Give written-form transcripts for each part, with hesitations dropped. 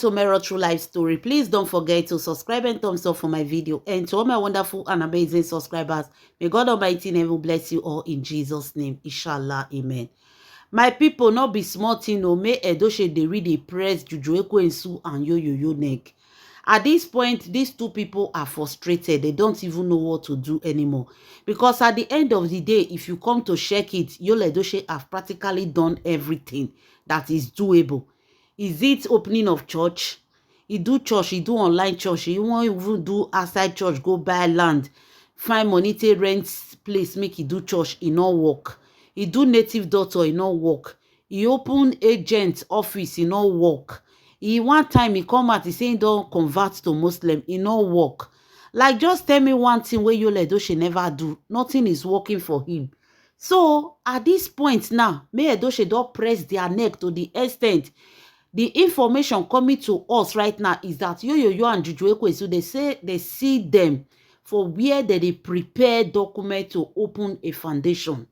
to Mero True Life Story. Please don't forget to subscribe and thumbs up for my video. And to all my wonderful and amazing subscribers, may God Almighty never bless you all in Jesus' name. Inshallah, amen. My people, not be small thing, no. May Edoche they read the press Juju Ekwensu and Yo neck. At this point, these two people are frustrated. They don't even know what to do anymore. Because at the end of the day, if you come to check it, Yul Edochie have practically done everything that is doable. Is it opening of church? He do church, he do online church. He won't even do outside church, go buy land, find money to rent place, make he do church, he no work. He do native doctor, he no work. He open agent office, he no work. He one time he come out, he say he don't convert to Muslim, he no work. Like, just tell me one thing where Yul Edochie never do. Nothing is working for him. So at this point now, May Edochie don't press their neck to the extent. The information coming to us right now is that Yo and Juju Ekwensu, they say they see them for where they prepare document to open a foundation.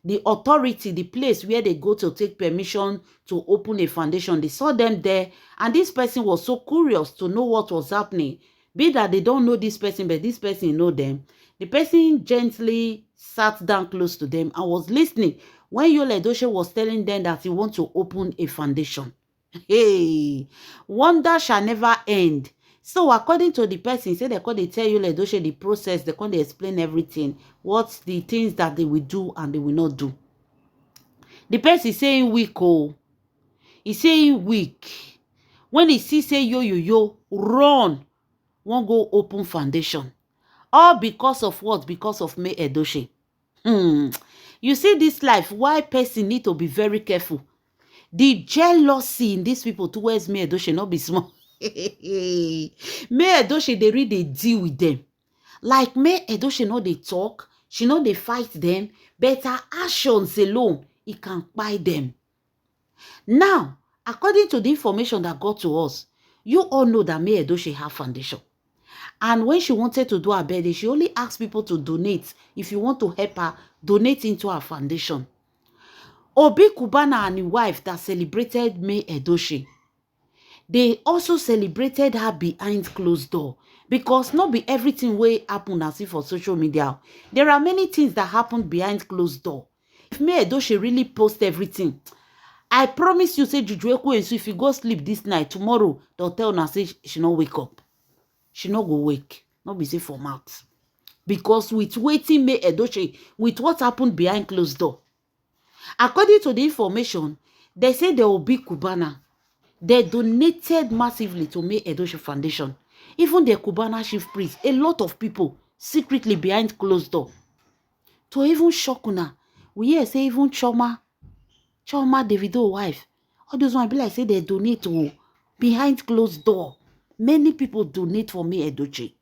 The authority, the place where they go to take permission to open a foundation, they saw them there, and this person was so curious to know what was happening. Be that they don't know this person, but this person know them. The person gently sat down close to them and was listening when Yul Edochie was telling them that he wants to open a foundation. Hey, wonder shall never end. So according to the person, say they tell Yul Edochie the process, they can't explain everything, what's the things that they will do and they will not do. The person is saying weak, oh. He's saying weak. When he see say yo, run, won't go open foundation. All because of what? Because of May Edochie. You see this life, why person need to be very careful. The jealousy in these people towards May Edochie not be small. May Edochie, they really deal with them. Like May Edochie know they talk, she know they fight them, but her actions alone, it can buy them. Now, according to the information that got to us, you all know that May Edochie have foundation. And when she wanted to do her birthday, she only asked people to donate. If you want to help her, donate into her foundation. Obi Cubana and his wife that celebrated May Edochie, they also celebrated her behind closed door, because not be everything way happen as if for social media. There are many things that happen behind closed door. If May Edochie really post everything, I promise you, say Juju Ekwensu, if you go sleep this night, tomorrow they'll tell her say she not wake up. She not go wake. Not be say for mouth. Because with waiting May Edochie, with what happened behind closed door, according to the information, they say there will be Cubana. They donated massively to May Edochie Foundation. Even the Cubana chief priest, a lot of people secretly behind closed door. To even shock una, we hear say even Choma Davido wife, all those one be like say they donate to behind closed door. Many people donate for May Edochie.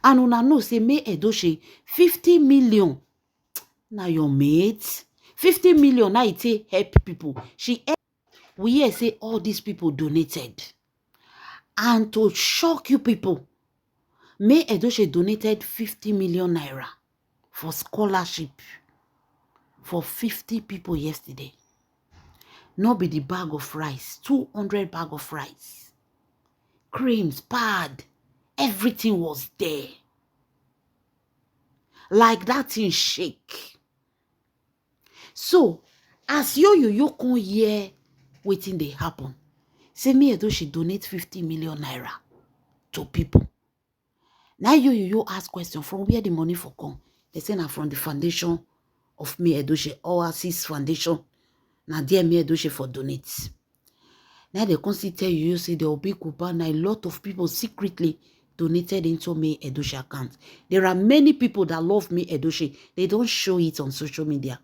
And una know say May Edochie 50 million. Now your mates 50 million now it help people. We hear say all these people donated. And to shock you people, May Edochie donated 50 million naira for scholarship for 50 people yesterday. Not be the bag of rice, 200 bag of rice. Creams, pad, everything was there. Like that thing shake. So, as you come here, waiting they happen. Say May Edochie donate 50 million naira to people. Now you ask question from where the money for come. They say now from the foundation of May Edochie, Oasis Foundation. Now there May Edochie for donate. Now they constantly tell you say there will be Cubana. A lot of people secretly donated into May Edochie account. There are many people that love May Edochie. They don't show it on social media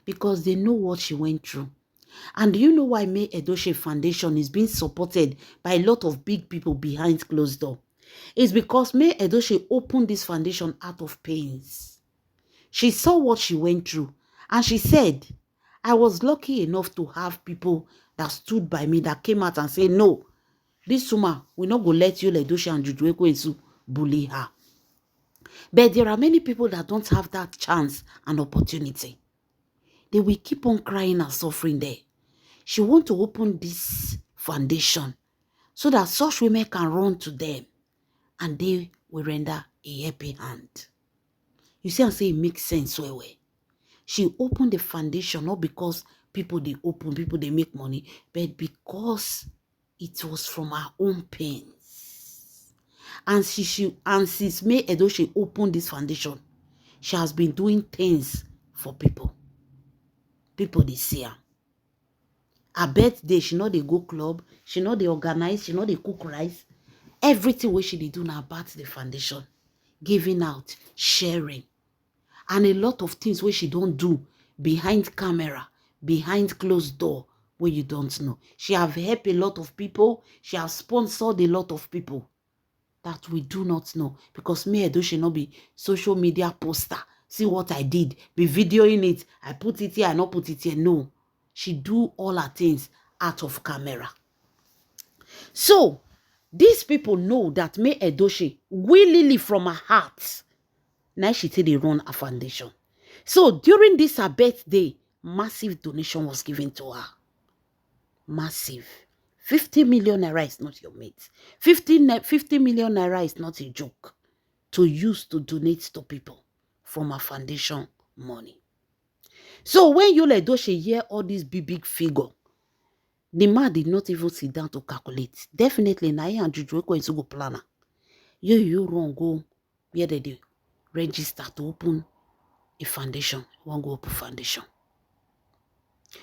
because they know what she went through. And do you know why May Edochie Foundation is being supported by a lot of big people behind closed door? It's because May Edochie opened this foundation out of pains. She saw what she went through. And she said, I was lucky enough to have people that stood by me, that came out and said, no, this woman, we're not going to let Yul Edochie and Juju Ekwensu bully her. But there are many people that don't have that chance and opportunity. They will keep on crying and suffering there. She wants to open this foundation so that such women can run to them and they will render a helping hand. You see, I say it makes sense well. She opened the foundation not because people they open, people they make money, but because it was from her own pains. And since May Edochie opened this foundation, she has been doing things for people. People they see her. Her birthday, she know they go club, she know they organize, she know they cook rice. Everything where she they do now about the foundation, giving out, sharing, and a lot of things where she don't do behind camera, behind closed door, where you don't know. She have helped a lot of people. She have sponsored a lot of people that we do not know, because May Edochie not be social media poster. See what I did, be videoing it. I put it here, I not put it here. No, she do all her things out of camera. So these people know that May Edochie willingly from her heart, now she say they run a foundation. So during this her birthday, massive donation was given to her. Massive. 50 million naira is not your mate. 50 million naira is not a joke to use to donate to people from her foundation money. So when Yul Edochie hear all these big figure, the man did not even sit down to calculate. Definitely, na and Juju going to go planner. You run go where they do register to open a foundation. One go open foundation.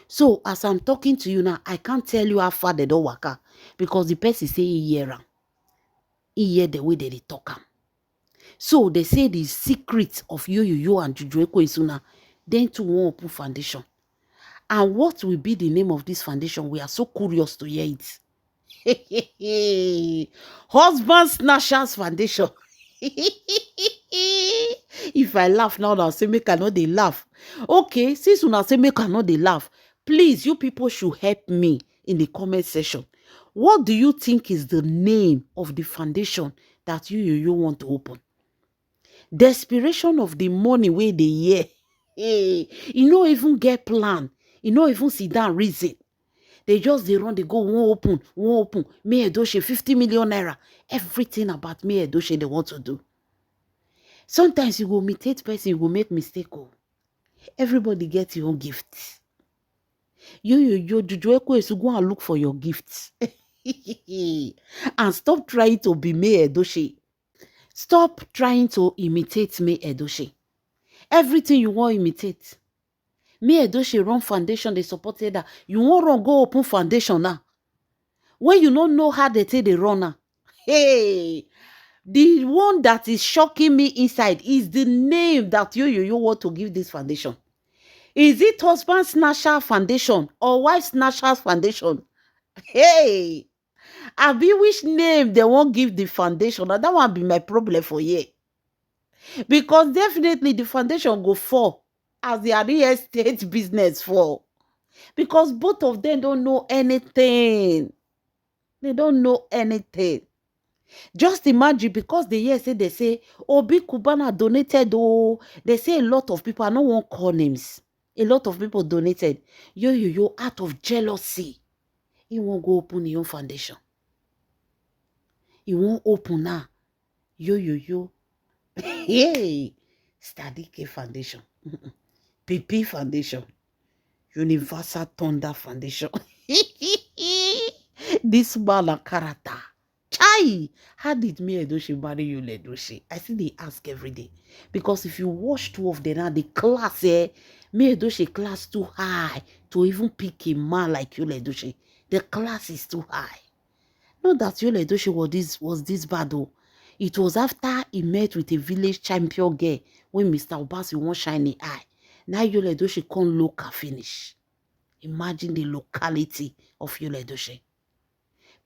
So as I'm talking to you now, I can't tell you how far they don't work out, because the person say he hear the way they talk am. So they say the secret of you and Juju Ekwe then to one open foundation. And what will be the name of this foundation? We are so curious to hear it. Husband Snatchers Foundation. If I laugh now, I'll say make I know they laugh. Okay, since una say make I know they laugh, please, you people should help me in the comment section. What do you think is the name of the foundation that you want to open? Desperation of the money where they hear. Hey, you no even get plan. You no even sit down reason. They just run, they go, one open. May Edochie 50 million naira. Everything about May Edochie they want to do. Sometimes you go imitate person, you go make mistake. Oh. Everybody gets your own gifts. You Juju Ekwe, so go and look for your gifts. And stop trying to be May Edochie. Stop trying to imitate May Edochie. Everything you want imitate. May Edochie run foundation, they supported that. You want run go open foundation now. When you don't know how they say they run now. Hey, the one that is shocking me inside is the name that you want to give this foundation. Is it Husband Snatcher Foundation or Wife Snatcher Foundation? Hey, I be which name they won't give the foundation. Now that won't be my problem for you. Because definitely the foundation go fall as the real estate business fall. Because both of them don't know anything. They don't know anything. Just imagine, because they say Obi Kubana donated. Oh, they say a lot of people, I don't want call names. A lot of people donated. You out of jealousy. He won't go open your own foundation. He won't open now. You. Hey, Stadike Foundation. PP Foundation. Universal Thunder Foundation. This man a character. Chai! How did May Edochie marry Yul Edochie? I see they ask every day. Because if you watch two of them now, the class, May Edochie class too high to even pick a man like Yul Edochie. The class is too high. Not that Yul Edochie was this bad though. It was after he met with a village champion girl when Mr. Obasi won't shiny eye. Now Yul Edochie can't local finish. Imagine the locality of Yul Edochie.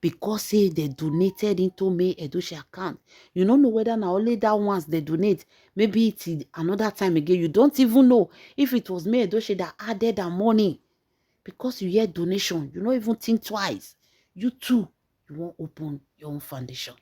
Because say they donated into May Edochie account. You don't know whether now only that once they donate. Maybe it's another time again. You don't even know if it was May Edochie that added that money. Because you hear donation, you don't even think twice. You too, you won't open your own foundation.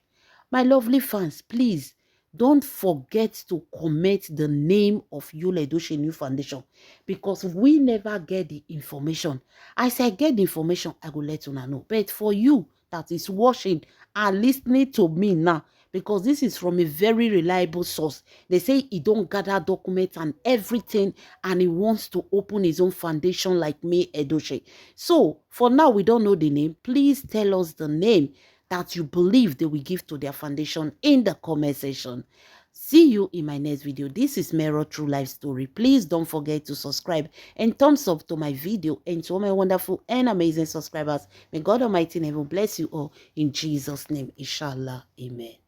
My lovely fans, please don't forget to comment the name of Yul Edochie New Foundation, because we never get the information. As I get the information, I will let you know. But for you that is watching and listening to me now, because this is from a very reliable source. They say he don't gather documents and everything, and he wants to open his own foundation like me, Edoche. So for now, we don't know the name. Please tell us the name that you believe they will give to their foundation in the comment section. See you in my next video. This is Mero True Life Story. Please don't forget to subscribe and thumbs up to my video, and to all my wonderful and amazing subscribers. May God Almighty in heaven bless you all in Jesus' name. Inshallah. Amen.